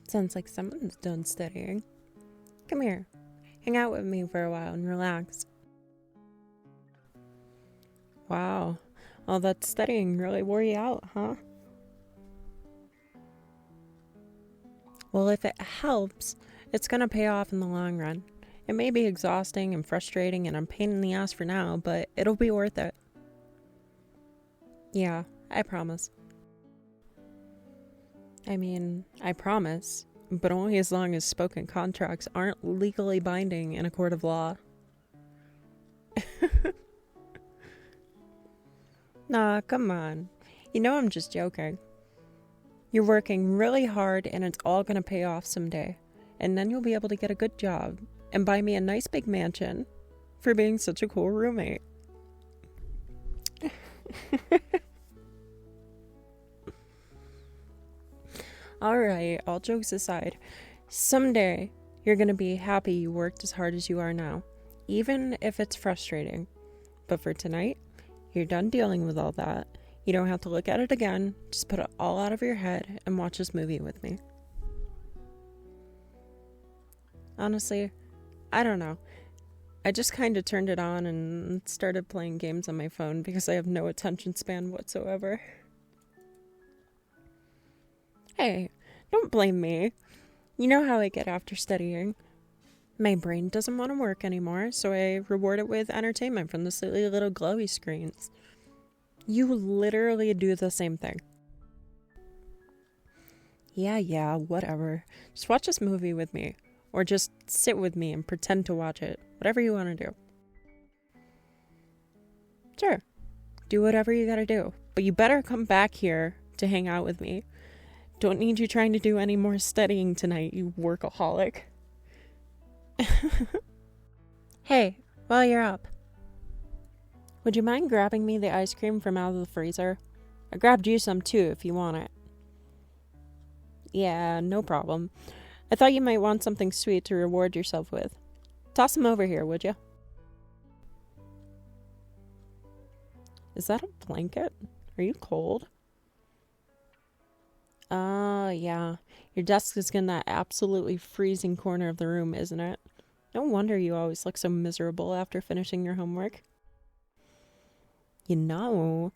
Sounds like someone's done studying. Come here. Hang out with me for a while and relax. Wow. All that studying really wore you out, huh? Well, if it helps, it's gonna pay off in the long run. It may be exhausting and frustrating and a pain in the ass for now, but it'll be worth it. Yeah, I promise. I promise, but only as long as spoken contracts aren't legally binding in a court of law. Nah, come on. You know I'm just joking. You're working really hard and it's all gonna pay off someday. And then you'll be able to get a good job and buy me a nice big mansion for being such a cool roommate. Alright, all jokes aside, someday you're gonna be happy you worked as hard as you are now, even if it's frustrating. But for tonight, you're done dealing with all that. You don't have to look at it again. Just put it all out of your head and watch this movie with me. Honestly, I don't know. I just kind of turned it on and started playing games on my phone because I have no attention span whatsoever. Hey, don't blame me. You know how I get after studying. My brain doesn't want to work anymore, so I reward it with entertainment from the silly little glowy screens. You literally do the same thing. Yeah, whatever. Just watch this movie with me. Or just sit with me and pretend to watch it. Whatever you want to do. Sure. Do whatever you gotta do. But you better come back here to hang out with me. Don't need you trying to do any more studying tonight, you workaholic. Hey, while you're up, would you mind grabbing me the ice cream from out of the freezer? I grabbed you some too if you want it. Yeah, no problem. I thought you might want something sweet to reward yourself with. Toss them over here, would you? Is that a blanket? Are you cold? Yeah. Your desk is in that absolutely freezing corner of the room, isn't it? No wonder you always look so miserable after finishing your homework. You know,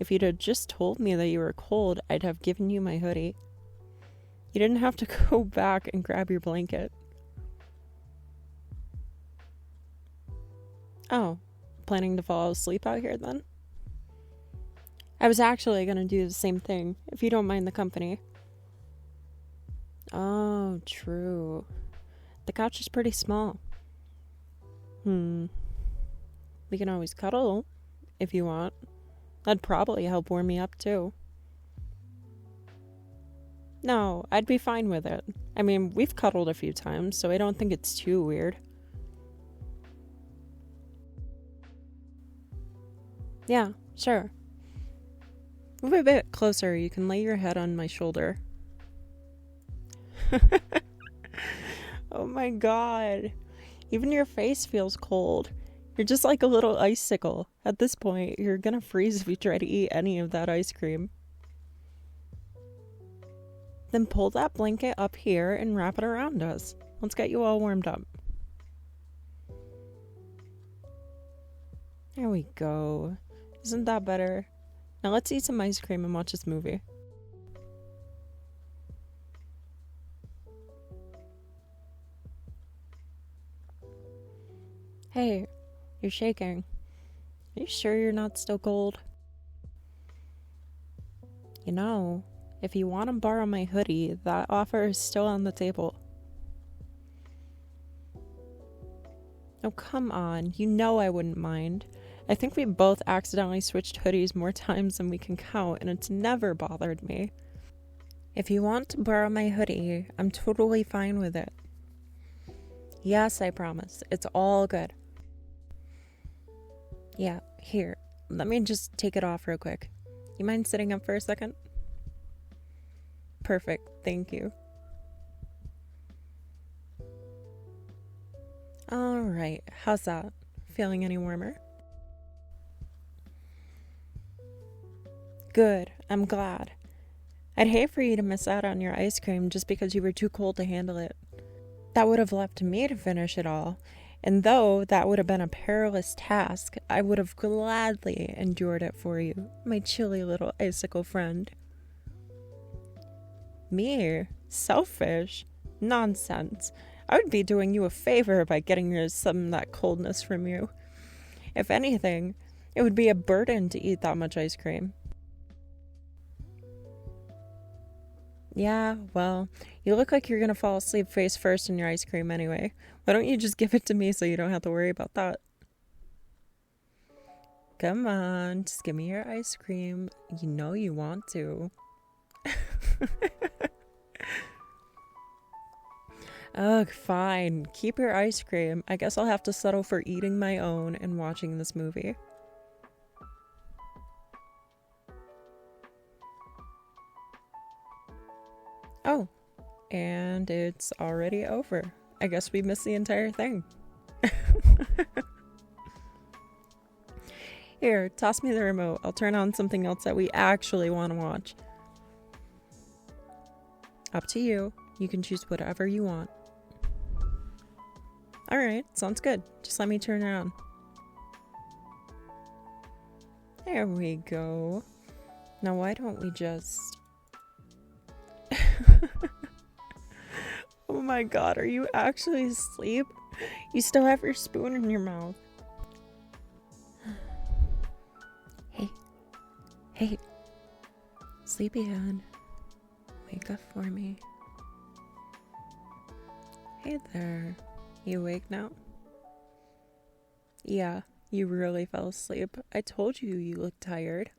if you'd have just told me that you were cold, I'd have given you my hoodie. You didn't have to go back and grab your blanket. Oh, planning to fall asleep out here then? I was actually going to do the same thing, if you don't mind the company. Oh, true. The couch is pretty small. We can always cuddle, if you want. That'd probably help warm me up, too. No, I'd be fine with it. I mean, we've cuddled a few times, so I don't think it's too weird. Yeah, sure. Move a bit closer, you can lay your head on my shoulder. Oh my god. Even your face feels cold. You're just like a little icicle. At this point, you're gonna freeze if you try to eat any of that ice cream. Then pull that blanket up here and wrap it around us. Let's get you all warmed up. There we go. Isn't that better? Now let's eat some ice cream and watch this movie. Hey, you're shaking. Are you sure you're not still cold? You know, if you want to borrow my hoodie, that offer is still on the table. Oh, come on. You know I wouldn't mind. I think we both accidentally switched hoodies more times than we can count, and it's never bothered me. If you want to borrow my hoodie, I'm totally fine with it. Yes, I promise. It's all good. Yeah, here. Let me just take it off real quick. You mind sitting up for a second? Perfect. Thank you. Alright, how's that? Feeling any warmer? Good, I'm glad. I'd hate for you to miss out on your ice cream just because you were too cold to handle it. That would have left me to finish it all, and though that would have been a perilous task, I would have gladly endured it for you, my chilly little icicle friend. Me? Selfish? Nonsense. I would be doing you a favor by getting rid of some of that coldness from you. If anything, it would be a burden to eat that much ice cream. Yeah, well, you look like you're gonna fall asleep face first in your ice cream anyway. Why don't you just give it to me so you don't have to worry about that? Come on, just give me your ice cream. You know you want to. Ugh, fine. Keep your ice cream. I guess I'll have to settle for eating my own and watching this movie. Oh, and it's already over. I guess we missed the entire thing. Here, toss me the remote. I'll turn on something else that we actually want to watch. Up to you. You can choose whatever you want. Alright, sounds good. Just let me turn it on. There we go. Now why don't we just... Oh my god, are you actually asleep? You still have your spoon in your mouth. Hey. Sleepyhead. Wake up for me. Hey there. You awake now? Yeah, you really fell asleep. I told you you looked tired.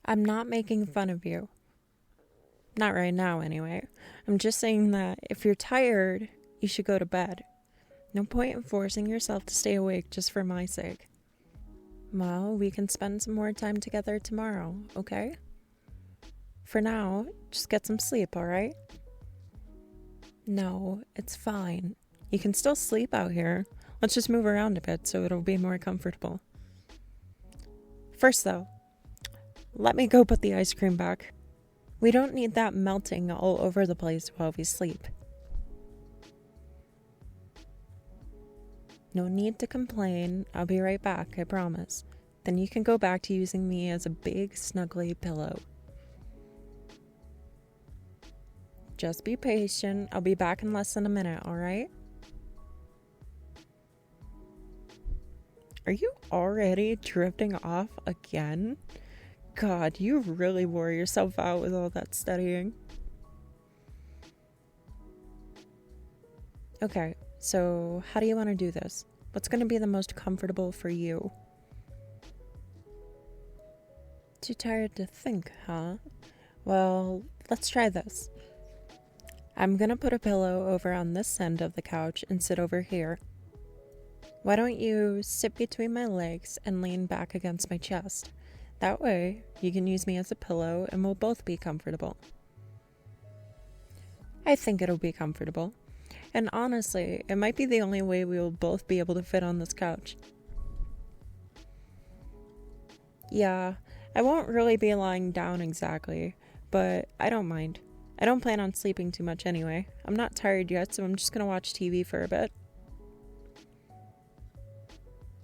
I'm not making fun of you. Not right now, anyway. I'm just saying that if you're tired, you should go to bed. No point in forcing yourself to stay awake just for my sake. Well, we can spend some more time together tomorrow, okay? For now, just get some sleep, alright? No, it's fine. You can still sleep out here. Let's just move around a bit so it'll be more comfortable. First, though, let me go put the ice cream back. We don't need that melting all over the place while we sleep. No need to complain. I'll be right back, I promise. Then you can go back to using me as a big, snuggly pillow. Just be patient. I'll be back in less than a minute, alright? Are you already drifting off again? God, you really wore yourself out with all that studying. Okay, so how do you want to do this? What's going to be the most comfortable for you? Too tired to think, huh? Well, let's try this. I'm going to put a pillow over on this end of the couch and sit over here. Why don't you sit between my legs and lean back against my chest? That way, you can use me as a pillow and we'll both be comfortable. I think it'll be comfortable. And honestly, it might be the only way we will both be able to fit on this couch. Yeah, I won't really be lying down exactly, but I don't mind. I don't plan on sleeping too much anyway. I'm not tired yet, so I'm just gonna watch TV for a bit.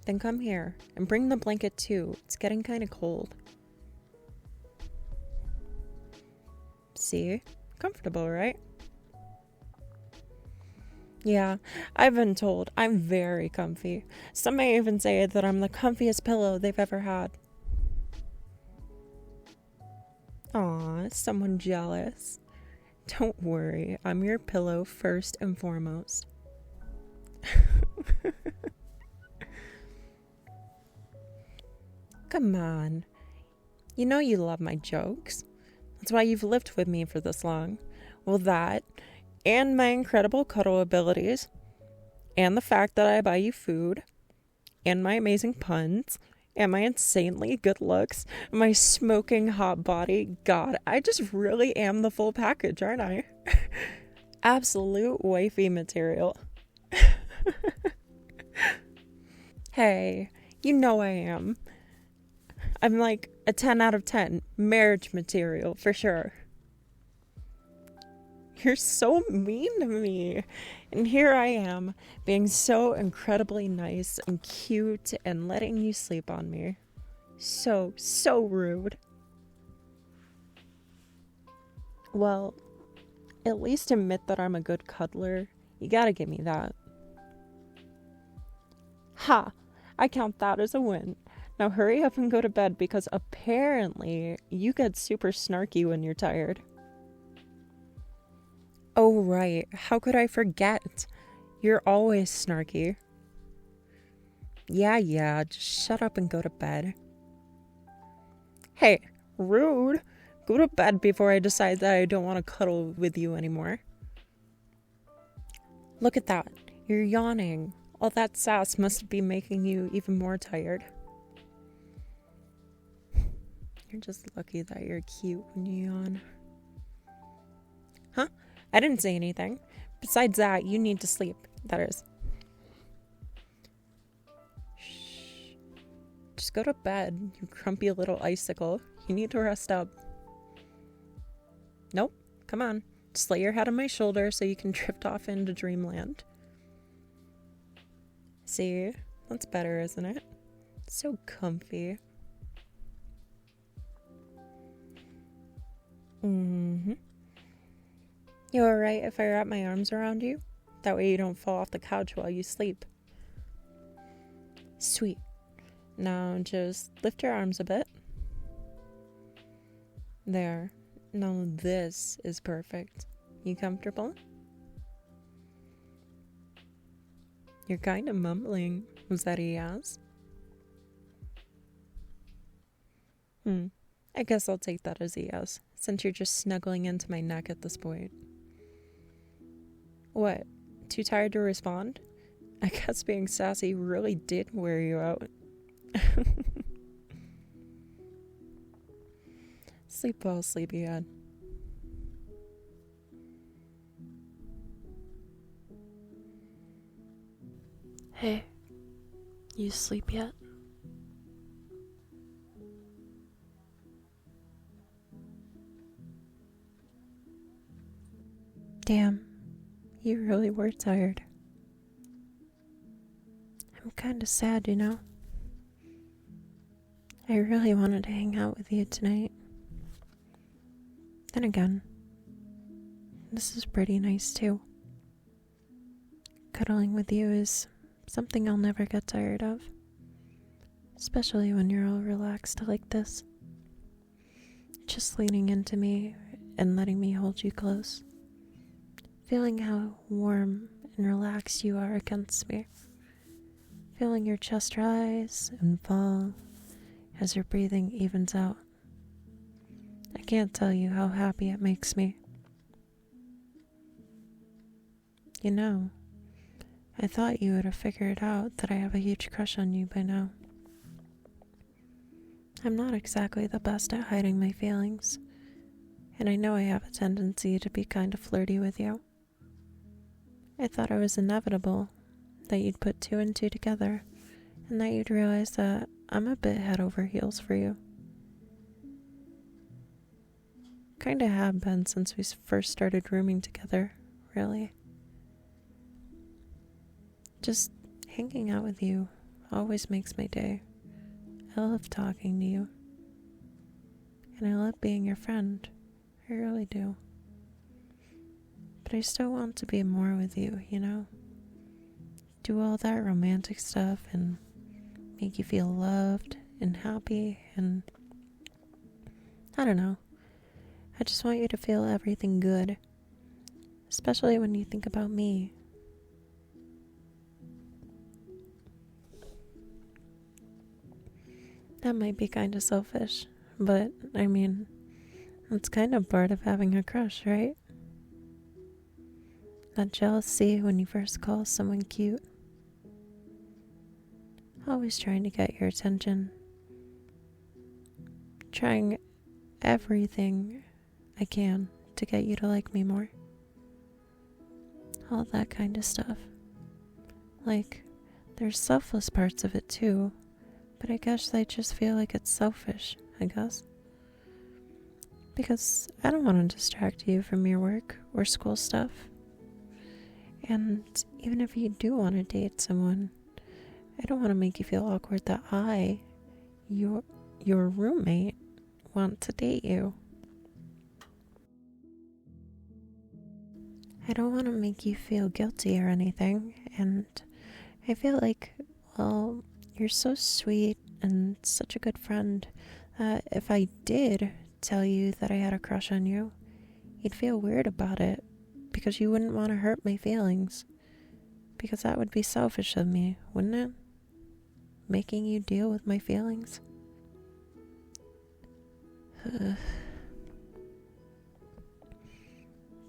Then come here, and bring the blanket too. It's getting kind of cold. See? Comfortable, right? Yeah, I've been told I'm very comfy. Some may even say that I'm the comfiest pillow they've ever had. Aw, is someone jealous? Don't worry, I'm your pillow first and foremost. Come on. You know you love my jokes. That's why you've lived with me for this long. Well, that, and my incredible cuddle abilities, and the fact that I buy you food, and my amazing puns, and my insanely good looks, and my smoking hot body. God, I just really am the full package, aren't I? Absolute wifey material. Hey, you know I am. I'm like a A 10 out of 10. Marriage material, for sure. You're so mean to me. And here I am, being so incredibly nice and cute and letting you sleep on me. So rude. Well, at least admit that I'm a good cuddler. You gotta give me that. Ha! I count that as a win. Now hurry up and go to bed because apparently you get super snarky when you're tired. Oh, right. How could I forget? You're always snarky. Yeah, just shut up and go to bed. Hey, rude. Go to bed before I decide that I don't want to cuddle with you anymore. Look at that. You're yawning. All that sass must be making you even more tired. You're just lucky that you're cute when you yawn. Huh? I didn't say anything. Besides that, you need to sleep. That is. Shh. Just go to bed, you grumpy little icicle. You need to rest up. Nope. Come on. Just lay your head on my shoulder so you can drift off into dreamland. See? That's better, isn't it? It's so comfy. Mm-hmm. You alright if I wrap my arms around you? That way you don't fall off the couch while you sleep. Sweet. Now just lift your arms a bit. There. Now this is perfect. You comfortable? You're kind of mumbling. Was that a yes? I guess I'll take that as a yes, since you're just snuggling into my neck at this point. What? Too tired to respond? I guess being sassy really did wear you out. Sleep well, sleepyhead. Hey, you sleep yet? Damn, you really were tired. I'm kinda sad, you know? I really wanted to hang out with you tonight. Then again, this is pretty nice too. Cuddling with you is something I'll never get tired of. Especially when you're all relaxed like this. Just leaning into me and letting me hold you close. Feeling how warm and relaxed you are against me. Feeling your chest rise and fall as your breathing evens out. I can't tell you how happy it makes me. You know, I thought you would have figured out that I have a huge crush on you by now. I'm not exactly the best at hiding my feelings, and I know I have a tendency to be kind of flirty with you. I thought it was inevitable that you'd put two and two together, and that you'd realize that I'm a bit head over heels for you. Kinda have been since we first started rooming together, really. Just hanging out with you always makes my day. I love talking to you. And I love being your friend. I really do. But I still want to be more with you, you know? Do all that romantic stuff and make you feel loved and happy and I don't know. I just want you to feel everything good. Especially when you think about me. That might be kind of selfish, but I mean, that's kind of part of having a crush, right? That jealousy when you first call someone cute. Always trying to get your attention. Trying everything I can to get you to like me more. All that kind of stuff. Like, there's selfless parts of it too. But I guess I just feel like it's selfish I guess. Because I don't want to distract you from your work or school stuff. And even if you do want to date someone, I don't want to make you feel awkward that your roommate, want to date you. I don't want to make you feel guilty or anything, and I feel like, well, you're so sweet and such a good friend that if I did tell you that I had a crush on you, you'd feel weird about it because you wouldn't want to hurt my feelings. Because that would be selfish of me, wouldn't it? Making you deal with my feelings.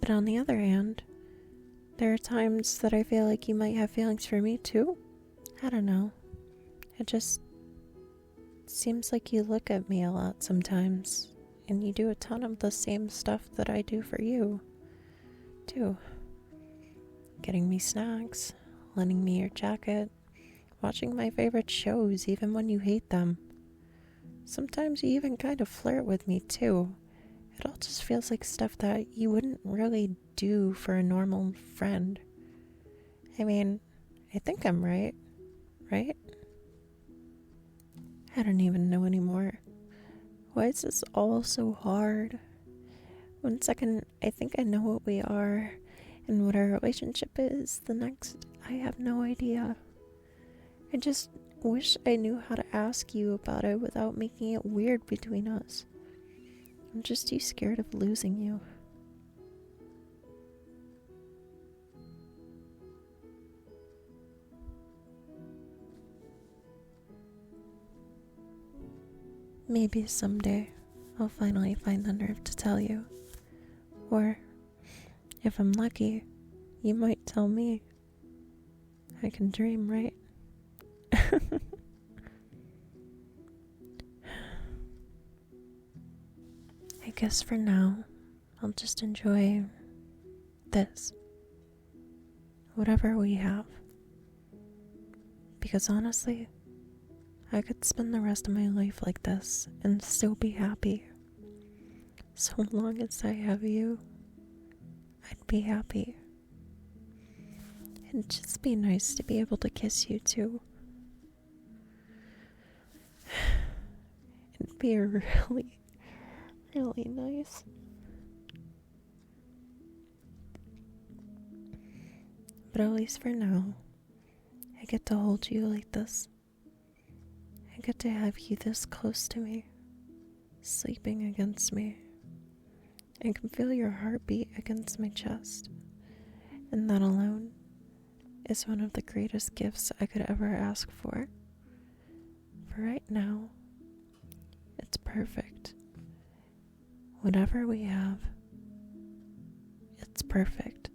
But on the other hand, there are times that I feel like you might have feelings for me too. I don't know. It just seems like you look at me a lot sometimes, and you do a ton of the same stuff that I do for you, too. Getting me snacks, lending me your jacket, watching my favorite shows even when you hate them. Sometimes you even kind of flirt with me too. It all just feels like stuff that you wouldn't really do for a normal friend. I mean, I think I'm right? I don't even know anymore. Why is this all so hard? One second, I think I know what we are and what our relationship is. The next, I have no idea. I just wish I knew how to ask you about it without making it weird between us. I'm just too scared of losing you. Maybe someday I'll finally find the nerve to tell you. Or, if I'm lucky, you might tell me. I can dream, right? I guess for now, I'll just enjoy this. Whatever we have. Because honestly, I could spend the rest of my life like this and still be happy. So long as I have you, I'd be happy. It'd just be nice to be able to kiss you too. It'd be really, really nice. But at least for now, I get to hold you like this. I get to have you this close to me, sleeping against me. I can feel your heartbeat against my chest. And that alone is one of the greatest gifts I could ever ask for. For right now, it's perfect. Whatever we have, it's perfect.